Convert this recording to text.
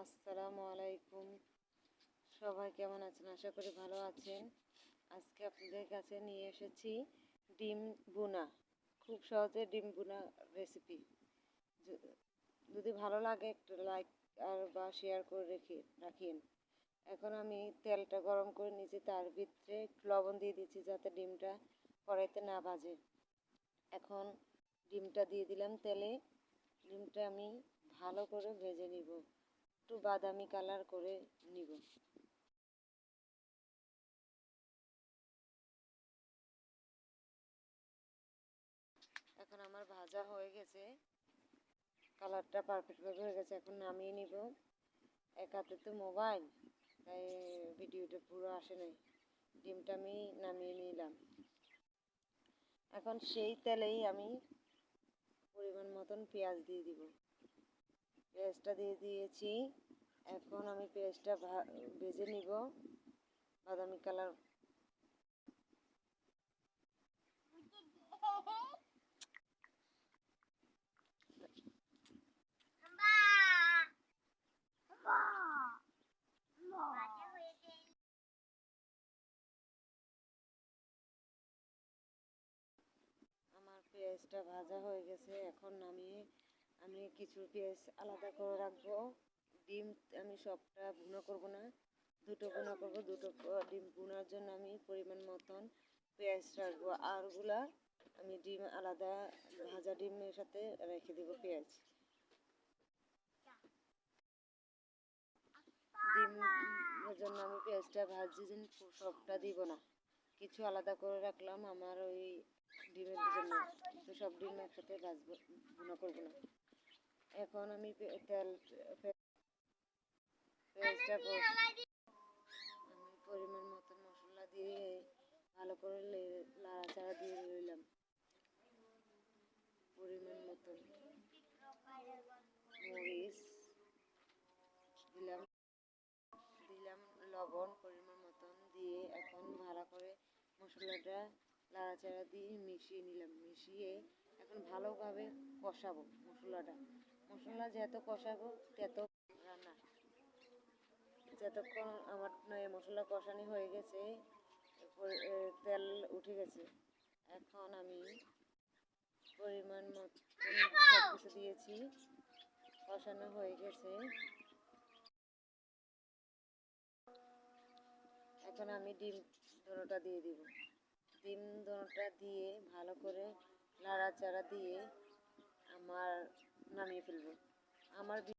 আসসালামু আলাইকুম। সবাই কেমন আছেন? আশা করি ভালো আছেন। আজকে আপনাদের কাছে নিয়ে এসেছি ডিম ভুনা। খুব সহজে ডিম ভুনা রেসিপি। যদি ভালো লাগে একটু লাইক বা শেয়ার করে রাখিন। এখন আমি তেলটা গরম করে নিয়েছি, তার ভিতরে একটু লবণ দিয়ে দিচ্ছি যাতে ডিমটা কড়াইতে না ভাজে। এখন ডিমটা দিয়ে দিলাম তেলে। ডিমটা আমি ভালো করে ভেজে নিব, একটু বাদামি কালার করে নিব। এখন আমার ভাজা হয়ে গেছে, কালারটা পারফেক্টভাবে হয়ে গেছে। এখন নামিয়ে নিব। এক হাতে তো মোবাইল, তাই ভিডিওটা পুরো আসে নাই। ডিমটা আমি নামিয়ে নিলাম। এখন সেই তেলেই আমি পরিমাণ মতন পেঁয়াজ দিয়ে দিব। পেঁয়াজটা দিয়ে দিয়েছি। এখন আমি পেঁয়াজটা ভেজে নিব বাদামি কালার। আমার পেঁয়াজটা ভাজা হয়ে গেছে। এখন নামিয়ে আমি কিছু পেঁয়াজ আলাদা করে রাখবো। ডিম আমি সবটা ভুনা করব না, দুটো ভুনা করব। দুটো ডিম ভুনার জন্য আমি পরিমাণ মতন পেঁয়াজ রাখবো, আরগুলা আমি ডিম আলাদা ভাজা ডিমের সাথে রেখে দেবো। পেঁয়াজ ডিমের জন্য আমি পেঁয়াজটা ভাজি সবটা দিব না, কিছু আলাদা করে রাখলাম আমার ওই ডিমের জন্য। তো সব ডিম একসাথে ভাজবো, ভুনা করবো না। এখন আমি পেঁয়াজটা আমি পরিমাণ মতন মশলা দিয়ে ভালো করে নাড়াচাড়া দিয়ে রইলাম। পরিমাণ মতন মরিচ দিলাম, লবণ পরিমাণ মতন দিয়ে এখন ভালো করে মশলাটা নাড়াচাড়া দিয়ে মিশিয়ে নিলাম। মিশিয়ে এখন ভালোভাবে কষাবো মশলাটা। মশলা যত কষাবো তত রান্না। যতক্ষণ আমার মশলা কষানি হয়ে গেছে, তেল উঠে গেছে, এখন আমি পরিমাণ মতন সব কিছু দিয়েছি, কষানো হয়ে গেছে। এখন আমি ডিম দোনোটা দিয়ে দিব। ডিম দোনোটা দিয়ে ভালো করে নাড়াচাড়া দিয়ে আমার নামিয়ে ফেলবো। আমার